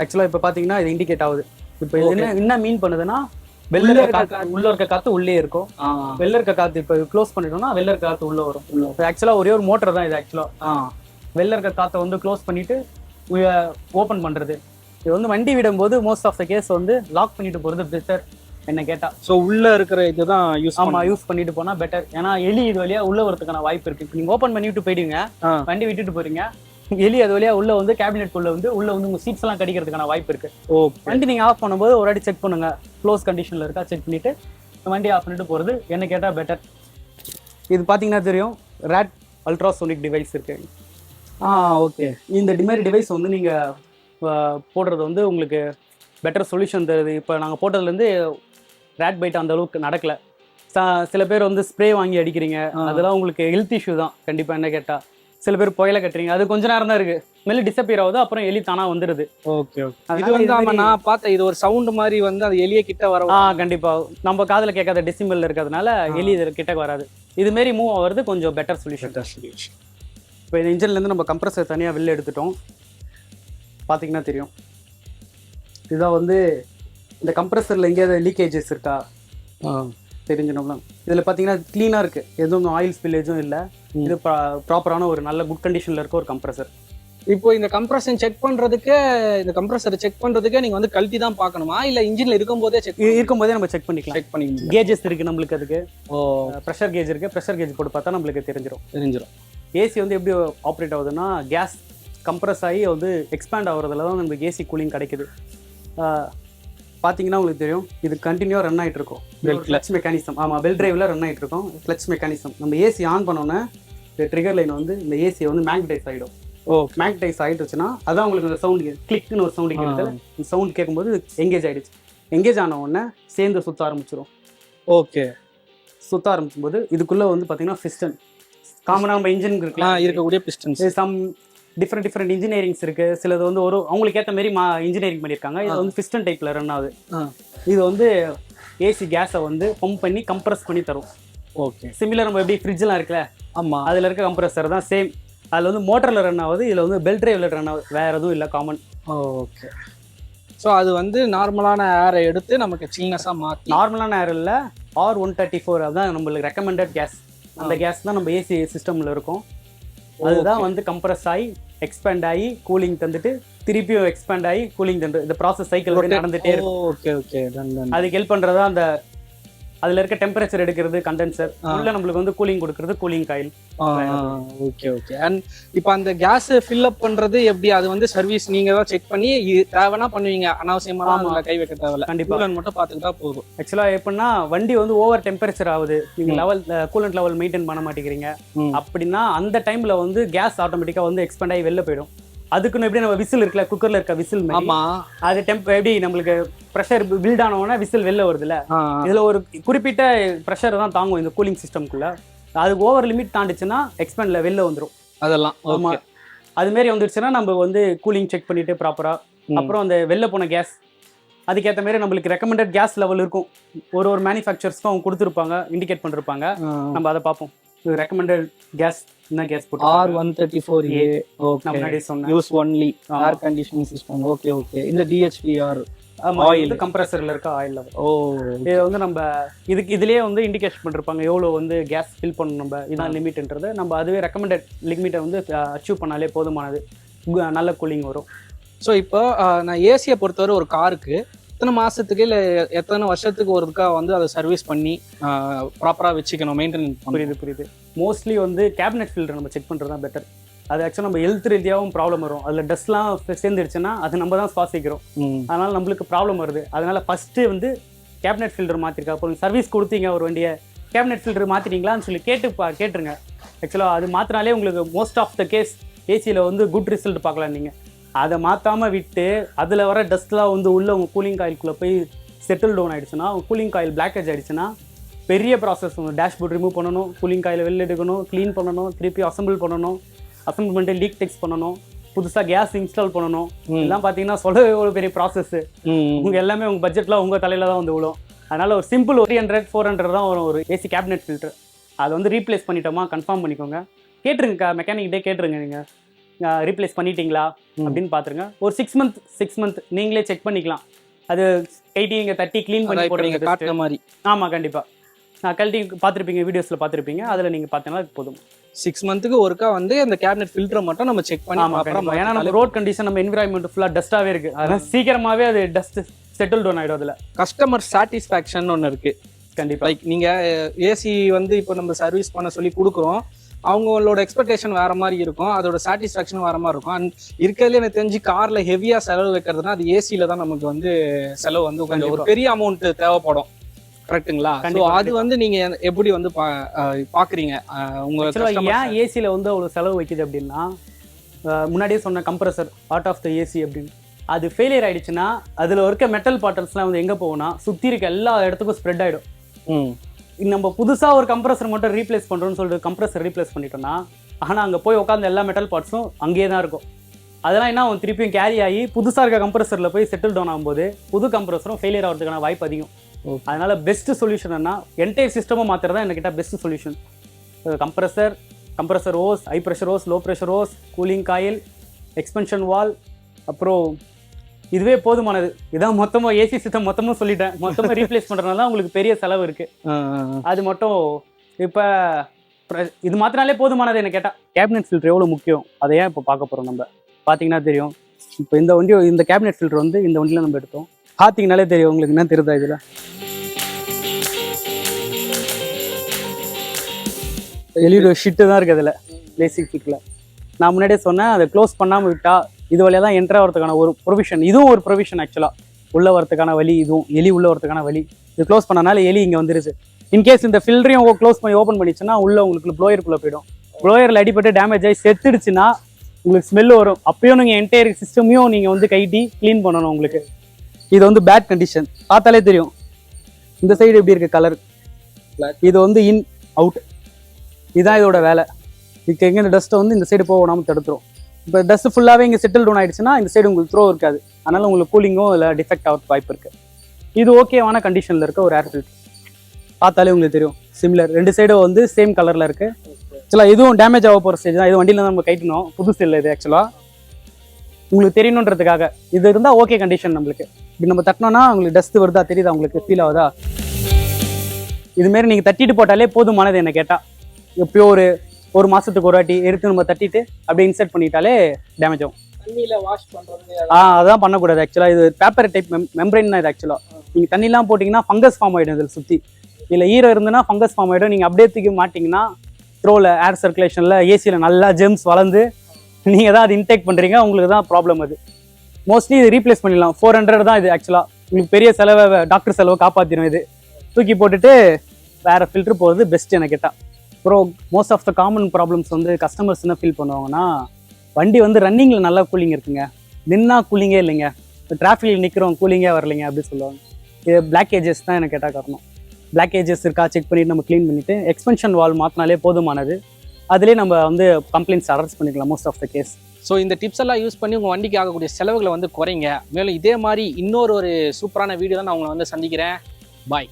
ஆக்சுவலாக இப்போ பார்த்தீங்கன்னா இது இண்டிகேட் ஆகுது. இப்போ இது என்ன மீன் பண்ணுதுன்னா, வெளில உள்ள இருக்க காற்று உள்ளே இருக்கும். வெளில இருக்க காற்று இப்போ க்ளோஸ் பண்ணிட்டோம்னா வெளில இருக்க காற்று உள்ளே வரும். ஆக்சுவலாக ஒரே ஒரு மோட்டர் தான் இது. ஆக்சுவலாக வெளில இருக்க காற்றை வந்து க்ளோஸ் பண்ணிட்டு ஓப்பன் பண்ணுறது. இது வந்து வண்டி விடும்போது மோஸ்ட் ஆஃப் த கேஸ் வந்து லாக் பண்ணிட்டு போகிறது பெட்டர் என்ன கேட்டா. ஸோ உள்ள இருக்கிற இதுதான் யூஸ் பண்ணிட்டு போனா பெட்டர். ஏன்னா எலி இது வழியா உள்ள வரதுக்கான வாய்ப்பு இருக்கு. நீங்க ஓப்பன் பண்ணிட்டு போயிடுவீங்க, வண்டி விட்டுட்டு போறீங்க, எலி அது வழியா உள்ள வந்து கேபினெட் உள்ள வந்து உங்க சீட்ஸ் எல்லாம் கடிக்கிறதுக்கான வாய்ப்பு இருக்கு. வண்டி நீங்க ஆஃப் பண்ணும்போது ஒரு வாட்டி செக் பண்ணுங்க, க்ளோஸ் கண்டிஷன்ல இருக்கா செக் பண்ணிட்டு வண்டி ஆஃப் பண்ணிட்டு போறது என்ன கேட்டா பெட்டர். இது பாத்தீங்கன்னா தெரியும், ராட் அல்ட்ராசோனிக் டிவைஸ் இருக்கு. ஓகே. இந்த மாதிரி டிவைஸ் வந்து நீங்க போடுறது வந்து உங்களுக்கு பெட்டர் சொல்யூஷன் தருது. இப்போ நாங்கள் போட்டதுலேருந்து ரேட் பைட் அந்த அளவுக்கு நடக்கல. சில பேர் வந்து ஸ்ப்ரே வாங்கி அடிக்கிறீங்க, அதெல்லாம் உங்களுக்கு ஹெல்த் இஷ்யூ தான் கண்டிப்பாக என்ன கேட்டால். சில பேர் புயலை கட்டுறீங்க, அது கொஞ்ச நேரம் தான் இருக்கு, ஸ்மெல் டிஸப்பியர் ஆகுது, அப்புறம் எலி தானா வந்துடுது. Okay okay. இது வந்து நான் பார்த்தேன், இது ஒரு சவுண்ட் மாதிரி வந்து அது எலியை கிட்ட வர. கண்டிப்பாக நம்ம காதில் கேட்காத டெசிமல் இருக்கிறதுனால எலி இது கிட்ட வராது. இதுமாரி மூவ் ஆகிறது கொஞ்சம் பெட்டர் சொல்யூஷன். இப்போ இந்த இன்ஜின்லேருந்து நம்ம கம்ப்ரஸர் தனியாக வெளில எடுத்துட்டோம். பார்த்தீங்கன்னா தெரியும், இதுதான் வந்து இந்த கம்ப்ரஸரில் எங்கேயாவது லீக்கேஜஸ் இருக்கா தெரிஞ்சிடணும்னா. இதில் பார்த்தீங்கன்னா க்ளீனாக இருக்குது, எதுவும் ஆயில் ஸ்பில்லேஜும் இல்லை. இது ப்ராப்பரான ஒரு நல்ல குட் கண்டிஷனில் இருக்க ஒரு கம்ப்ரஸர். இப்போ இந்த கம்ப்ரஸர் செக் பண்ணுறதுக்கு நீங்கள் வந்து கழட்டி தான் பார்க்கணுமா, இல்லை இன்ஜினில் இருக்கும்போதே நம்ம செக் பண்ணிக்கலாம். கேஜஸ் இருக்குது நம்மளுக்கு, அதுக்கு ப்ரெஷர் கேஜ் இருக்குது. ப்ரெஷர் கேஜ் போட்டு பார்த்தா நம்மளுக்கு தெரிஞ்சிடும். ஏசி வந்து எப்படி ஆப்ரேட் ஆகுதுன்னா, கேஸ் கம்ப்ரஸ் ஆகி வந்து எக்ஸ்பேண்ட் ஆகுறதுல தான் நமக்கு ஏசி கூலிங் கிடைக்குது. பார்த்தீங்கன்னா உங்களுக்கு தெரியும், இது கண்டினியூவாக ரன் ஆகிட்டு இருக்கும். கிளச் மெக்கானிசம், பெல் டிரைவில் ரன் ஆகிட்டு இருக்கும். கிளச் மெக்கானிசம் நம்ம ஏசி ஆன் பண்ணோன்னே இந்த ட்ரிகர் லைன் வந்து இந்த ஏசியை வந்து மேக்னடைஸ் ஆகிடும். மேக்னடைஸ் ஆகிடுச்சுன்னா அதான் உங்களுக்கு இந்த சவுண்டு கிளிக்னு ஒரு சவுண்டு கேட்குது. இந்த சவுண்ட் கேட்கும்போது எங்கேஜ் ஆகிடுச்சு. எங்கேஜ் ஆன உடனே சேர்ந்து சுற்ற ஆரம்பிச்சிடும். ஓகே. சுற்ற ஆரம்பிக்கும்போது இதுக்குள்ளே வந்து பார்த்தீங்கன்னா பிஸ்டன், காமனாக நம்ம இன்ஜின் இருக்கக்கூடிய பிஸ்டன்ஸ், சம் டிஃப்ரெண்ட் இன்ஜினியரிங்ஸ் இருக்கு. சிலது வந்து அவங்களுக்கு ஏற்ற மாதிரி இன்ஜினியரிங் பண்ணியிருக்காங்க. இது வந்து பிஸ்டன் டைப்ல ரன் ஆகுது. இது வந்து ஏசி கேஸை வந்து பம்ப் பண்ணி கம்ப்ரஸ் பண்ணி தரும். ஓகே. சிமிலர் நம்ம எப்படி ஃப்ரிட்ஜ்லாம் இருக்குல்ல, அதில் இருக்க கம்ப்ரஸர் தான் சேம். அதில் வந்து மோட்டரில் ரன் ஆகுது, இதில் வந்து பெல் டிரைவில் ரன் ஆகுது, வேறு எதுவும் இல்லை, காமன். ஓகே. ஸோ அது வந்து நார்மலான ஏரை எடுத்து நமக்கு சில்னஸாக மாற்றி, நார்மலான ஏர் இல்லை, R134 அதுதான் நம்மளுக்கு ரெக்கமெண்டட் கேஸ். அந்த கேஸ் தான் நம்ம ஏசி சிஸ்டமில் இருக்கும். அதுதான் வந்து கம்ப்ரஸ் ஆகி எக்ஸ்பேண்ட் ஆகி கூலிங் தந்துட்டு திருப்பியும் எக்ஸ்பேண்ட் ஆகி கூலிங் தந்து இந்த ப்ராசஸ் சைக்கிள் நடந்துட்டே இருக்கும். Okay okay. அதுக்கு ஹெல்ப் பண்ணுறதா அந்த அதில் இருக்க டெம்பரேச்சர் எடுக்கிறது கண்டென்சர், உள்ள நம்மளுக்கு வந்து கூலிங் கொடுக்கறது cooling coil. Okay okay. And இப்போ அந்த கேஸ் ஃபில் அப் பண்ணுறது எப்படி, அது வந்து சர்வீஸ் நீங்கள் தான் செக் பண்ணி தேவைன்னா பண்ணுவீங்க, அனாவசியமாக கை வைக்க தேவையில்ல, கண்டிப்பாக மட்டும் பார்த்துக்கிட்டா போதும். ஆக்சுவலாக எப்படின்னா வண்டி வந்து ஓவர் டெம்பரேச்சர் ஆகுது, நீங்கள் கூலண்ட் லெவல் மெயின்டைன் பண்ண மாட்டேங்கிறீங்க அப்படின்னா அந்த டைமில் வந்து கேஸ் ஆட்டோமேட்டிக்காக வந்து எக்ஸ்பேண்ட் ஆகி வெளில போயிடும். அதுக்குன்னு எப்படி நம்ம விசில் இருக்குல்ல, குக்கர்ல இருக்க விசில், அது எப்படி நம்மளுக்கு ப்ரெஷர் பில்ட் ஆனவொன்னா விசில் வெளில வருதுல்ல, இதுல ஒரு குறிப்பிட்ட ப்ரெஷர் தான் தாங்கும் இந்த கூலிங் சிஸ்டம்குள்ள. அதுக்கு ஓவர் லிமிட் தாண்டிச்சுன்னா எக்ஸ்பேண்ட்ல வெளில வந்துடும். அதெல்லாம் ஆமா, அது மாதிரி வந்துருச்சுன்னா நம்ம வந்து கூலிங் செக் பண்ணிட்டு ப்ராப்பரா, அப்புறம் அந்த வெளில போன கேஸ் அதுக்கேற்ற மாதிரி நம்மளுக்கு ரெக்கமெண்டட் கேஸ் லெவல் இருக்கும். ஒரு மேனுஃபேக்சர்ஸ்க்கும் அவங்க கொடுத்துருப்பாங்க, இண்டிகேட் பண்ணிருப்பாங்க, நம்ம அதை பார்ப்போம். ரெக்கமெண்டட் கேஸ் என்ன கேஸ் போட்டு R134A. ஓகே. முன்னாடி சொன்னேன் use only air conditioning system. Okay okay. இந்த DHPR ஆயில் கம்ப்ரஸர்ல இருக்க ஆயில் லெவல். இது வந்து நம்ம இதுலயே வந்து இண்டிகேஷன் பண்ணிருப்பாங்க எவ்வளோ வந்து கேஸ் ஃபில் பண்ணணும், நம்ம இதான் லிமிட்ன்றது. நம்ம அதுவே ரெக்கமெண்டட் லிமிட்டை வந்து அச்சீவ் பண்ணாலே போதுமானது, நல்ல கூலிங் வரும். ஸோ இப்போ நான் ஏசியை பொறுத்தவரை ஒரு காருக்கு எத்தனை மாதத்துக்கு இல்லை எத்தனை வருஷத்துக்கு ஒருக்கா வந்து அதை சர்வீஸ் பண்ணி ப்ராப்பராக வச்சுக்கணும், மெயின்டெனன்ஸ்? புரியுது. மோஸ்ட்லி வந்து கேபினெட் ஃபில்டர் நம்ம செக் பண்ணுறது தான் பெட்டர். அது ஆக்சுவலாக நம்ம ஹெல்த் ரீதியாகவும் ப்ராப்ளம் வரும். அதில் டஸ்ட்லாம் சேர்ந்துருச்சுன்னா அது நம்ம தான் சுவாசிக்கிறோம், அதனால் நம்மளுக்கு ப்ராப்ளம் வருது. அதனால் ஃபஸ்ட்டு வந்து கேபினெட் ஃபில்டர் மாற்றிருக்கா, அப்புறம் சர்வீஸ் கொடுத்தீங்க ஒரு வண்டியை, கேபினெட் ஃபில்டர் மாற்றிட்டீங்களான்னு சொல்லி கேட்டுருங்க. ஆக்சுவலாக அது மாற்றினாலே உங்களுக்கு மோஸ்ட் ஆஃப் த கேஸ் ஏசியில் வந்து குட் ரிசல்ட் பார்க்கலாம். நீங்கள் அதை மாற்றாமல் விட்டு அதில் வர டஸ்ட்லாம் வந்து உள்ள உங்கள் கூலிங் காயிலுக்குள்ளே போய் செட்டில் டவுன் ஆகிடுச்சுன்னா, கூலிங் காயில் பிளாக்கேஜ் ஆகிடுச்சுன்னா பெரிய ப்ராசஸ். டேஷ்போர்ட் ரிமூவ் பண்ணணும், கூலிங் காயில் வெளில எடுக்கணும், க்ளீன் பண்ணணும், திருப்பி அசம்பிள் பண்ணணும், அசம்பிள் பண்ணிட்டு லீக் டெக்ஸ் பண்ணணும், புதுசாக கேஸ் இன்ஸ்டால் பண்ணணும். இதெல்லாம் பார்த்தீங்கன்னா சொல்லவே ஒரு பெரிய ப்ராசஸ். உங்கள் எல்லாமே உங்கள் பட்ஜெட்டில் உங்கள் தலையில் தான் வந்து விழும். அதனால் ஒரு சிம்பிள் 300-400 தான் வரும் ஒரு ஏசி கேபினெட் ஃபில்டர். அதை வந்து ரீப்ளேஸ் பண்ணிட்டோமா கன்ஃபார்ம் பண்ணிக்கோங்க. கேட்டுருங்கக்கா, மெக்கானிக்கிட்டே கேட்டுருங்க. நீங்கள் ரீப்ளேஸ் பண்ணிட்டீங்களா அப்படின்னு பார்த்துருங்க. ஒரு 6 மந்த் நீங்களே செக் பண்ணிக்கலாம். அது கைட்டி இங்கே தட்டி க்ளீன் பண்ணி போடுறீங்க காட்டுற மாதிரி. ஆமாம், கண்டிப்பாக. நான் கழட்டி பார்த்துருப்பீங்க, வீடியோஸில் பார்த்துருப்பீங்க. அதில் நீங்கள் பார்த்தீங்கன்னா போதும். 6 மந்த்துக்கு ஒருக்கா வந்து அந்த கேபினெட் ஃபில்டரை மட்டும் நம்ம செக் பண்ணி அப்புறம், ஏன்னா நம்ம ரோட் கண்டிஷன், நம்ம என்விரான்மெண்ட் ஃபுல்லாக டஸ்ட்டாகவே இருக்குது. அதனால் சீக்கிரமாகவே அது டஸ்ட் செட்டில் டவுன் ஆகிடும். அதில் கஸ்டமர் சாட்டிஸ்ஃபேக்ஷன் ஒன்று இருக்குது. கண்டிப்பாக. லைக் நீங்கள் ஏசி வந்து இப்போ நம்ம சர்வீஸ் பண்ண சொல்லி கொடுக்குறோம், அவங்களோட எக்ஸ்பெக்டேஷன் வேற மாதிரி இருக்கும், அதோட சாட்டிஸ்ஃபேக்ஷன் வேற மாதிரி இருக்கும். அண்ட் இருக்கிறதுல எனக்கு தெரிஞ்சு கார்ல ஹெவியா செலவு வைக்கிறதுனா அது ஏசியில தான் நமக்கு வந்து செலவு வந்து கொஞ்சம் ஒரு பெரிய அமௌண்ட் தேவைப்படும். கரெக்ட்டுங்களா? அது வந்து நீங்க எப்படி வந்து பாக்குறீங்க உங்க ஏன் ஏசியில வந்து அவ்வளவு செலவு வைக்குது அப்படின்னா, முன்னாடியே சொன்ன compressor part of the AC அப்படின்னு, அது ஃபெயிலியர் ஆயிடுச்சுன்னா அதுல இருக்க மெட்டல் பார்ட்டல்ஸ்லாம் வந்து எங்க போகும்னா சுத்தி இருக்க எல்லா இடத்துக்கும் ஸ்ப்ரெட் ஆயிடும். நம்ம புதுசாக ஒரு கம்ப்ரஸர் மட்டும் ரீப்ளேஸ் பண்ணுறோன்னு சொல்லிட்டு கம்ப்ரஸர் ரீப்ளேஸ் பண்ணிட்டோம்னா, ஆனால் அங்கே போய் உட்காந்து எல்லா மெட்டல் பார்ட்ஸும் அங்கேயே தான் இருக்கும். அதெல்லாம் என்ன அவன் திருப்பியும் கேரி ஆகி புதுசாக இருக்க கம்ப்ரஸரில் போய் செட்டில் டவுன் ஆகும்போது புது கம்ப்ரஸரும் ஃபெயிலியர் ஆகிறதுக்கான வாய்ப்பு அதிகம். அதனால் பெஸ்ட் சொல்யூஷன் என்ன, என்டையர் சிஸ்டமும் மாற்றுறது தான் என்கிட்ட best solution. Compressor hose, high pressure hose, low pressure hose, cooling coil, expansion valve, அப்புறம் இதுவே போதுமானது. இதான் மொத்தமாக ஏசி சிஸ்டம் மொத்தமாக சொல்லிட்டேன். மொத்தமாக ரீப்ளேஸ் பண்ணுறதுனால தான் உங்களுக்கு பெரிய செலவு இருக்குது. அது மட்டும் இப்போ இது மாத்தினாலே போதுமானது என்ன கேட்டால். கேபினெட் ஃபில்டர் எவ்வளோ முக்கியம் அதை ஏன் இப்போ பார்க்க போகிறோம். நம்ம பார்த்தீங்கன்னா தெரியும். இப்போ இந்த வண்டி, இந்த கேபினெட் ஃபில்டர் வந்து இந்த வண்டியில் நம்ம எடுத்தோம். பார்த்தீங்கனாலே தெரியும் உங்களுக்கு என்ன தெரியுதா. இதில் எலியோட ஷிட்டு தான் இருக்குது அதில், பேசிக் ஃபிட்டில். நான் முன்னாடியே சொன்னேன், அதை க்ளோஸ் பண்ணாமல் விட்டா இது வழியாக தான் என்ட்ரு ஆகிறதுக்கான ஒரு ப்ரொவிஷன். இதுவும் ஒரு ப்ரொவிஷன் ஆக்சுவலாக. உள்ளே வரதுக்கான வழி இதுவும், எலி உள்ளே வரதுக்கான வழி. இது க்ளோஸ் பண்ணனால எலி இங்கே வந்துருச்சு. இன்கேஸ் இந்த ஃபில்டரையும் க்ளோஸ் பண்ணி ஓப்பன் பண்ணிச்சுன்னா உள்ளே உங்களுக்கு ப்ளோயருக்குள்ளே போயிடும். ப்ளோயரில் அடிப்பட்டு டேமேஜ் ஆகி செத்துடுச்சுன்னா உங்களுக்கு ஸ்மெல் வரும். அப்பயும் நீங்கள் என்டையர் சிஸ்டமையும் நீங்கள் வந்து கைட்டி க்ளீன் பண்ணணும். உங்களுக்கு இது வந்து பேட் கண்டிஷன், பார்த்தாலே தெரியும். இந்த சைடு எப்படி இருக்குது கலர், இது வந்து இன் அவுட், இதுதான் இதோட வேலை. இதுக்கு எங்கே இந்த டஸ்ட்டை வந்து இந்த சைடு போகாமல் தடுத்துரும். இப்போ டஸ்ட் ஃபுல்லாகவே இங்கே செட்டில் டவுன் ஆகிடுச்சுன்னா இந்த சைடு உங்களுக்கு த்ரோ இருக்காது. அதனால் உங்களுக்கு கூலிங்கும் இல்லை டிஃபெக்ட் ஆகிறதுக்கு வாய்ப்பு இருக்குது. இது ஓகேவான கண்டிஷனில் இருக்க ஒரு ஏர் ஃபில்டர். பார்த்தாலே உங்களுக்கு தெரியும் சிமிலர், 2 சைடும் வந்து சேம் கலரில் இருக்குது. ஆக்சுவலாக இதுவும் டேமேஜ் ஆக போகிற ஸ்டேஜ் தான். இது வண்டியில் தான் நம்ம கைட்டணும், புதுசு இல்லை இது. ஆக்சுவலாக உங்களுக்கு தெரியணுன்றதுக்காக இது இருந்தால் ஓகே கண்டிஷன். நம்மளுக்கு இப்படி நம்ம தட்டினோன்னா உங்களுக்கு டஸ்ட் வருதா தெரியுதா, உங்களுக்கு ஃபீல் ஆகுதா? இதுமாரி நீங்கள் தட்டிட்டு போட்டாலே போதுமானது என்ன கேட்டால். எப்பயோ ஒரு மாதத்துக்கு ஒரு வாட்டி எடுத்து நம்ம தட்டிட்டு அப்படியே இன்சர்ட் பண்ணிட்டாலே டேமேஜ் ஆகும். தண்ணியில் வாஷ் பண்ணுறது அதான் பண்ணக்கூடாது. ஆக்சுவலாக இது பேப்பர் டைப் மெம்பரைன் தான் இது. ஆக்சுவலாக நீங்கள் தண்ணிலாம் போட்டிங்கன்னா ஃபங்கஸ் ஃபார்ம் ஆகிடும். இதில் சுற்றி இல்லை ஈரம் இருந்துன்னா ஃபங்கஸ் ஃபார்ம் ஆகிடும். நீங்கள் அப்படியே தூக்கி மாட்டிங்கன்னா த்ரோவில் ஏர் சர்க்குலேஷனில் ஏசியில் நல்லா ஜெம்ஸ் வளர்ந்து நீங்கள் தான் அது இன்டேக் பண்ணுறீங்க, உங்களுக்கு தான் ப்ராப்ளம். அது மோஸ்ட்லி இது ரீப்ளேஸ் பண்ணிடலாம். 400 தான் இது. ஆக்சுவலாக உங்களுக்கு பெரிய செலவை, டாக்டர் செலவை காப்பாற்றிடும். இது தூக்கி போட்டுட்டு வேறு ஃபில்ட்ரு போகிறது பெஸ்ட் எனக்கு கேட்டால். அப்புறம் most of the common problems வந்து கஸ்டமர்ஸ் என்ன ஃபீல் பண்ணுவாங்கன்னா, வண்டி வந்து ரன்னிங்கில் நல்லா கூலிங் இருக்குங்க, நின்னா கூலிங்கே இல்லைங்க, இப்போ டிராஃபிக்கில் நிற்கிறோம் கூலிங்கே வரலைங்க அப்படின்னு சொல்லுவாங்க. இது பிளாக் ஏஜஸ் தான் எனக்கு கேட்டால் காரணம். பிளாக் ஏஜஸ் இருக்கா செக் பண்ணிவிட்டு நம்ம க்ளீன் பண்ணிவிட்டு எக்ஸ்பென்ஷன் வால் மாற்றினாலே போதுமானது. அதிலே நம்ம வந்து கம்ப்ளைண்ட்ஸ் அரெஸ்ட் பண்ணிக்கலாம் most of the case. So இந்த டிப்ஸ் எல்லாம் யூஸ் பண்ணி உங்கள் வண்டிக்கு ஆகக்கூடிய செலவுகளை வந்து குறைங்க. மேலும் இதே மாதிரி இன்னொரு சூப்பரான வீடியோ தான் நான் உங்களை வந்து சந்திக்கிறேன். பாய்.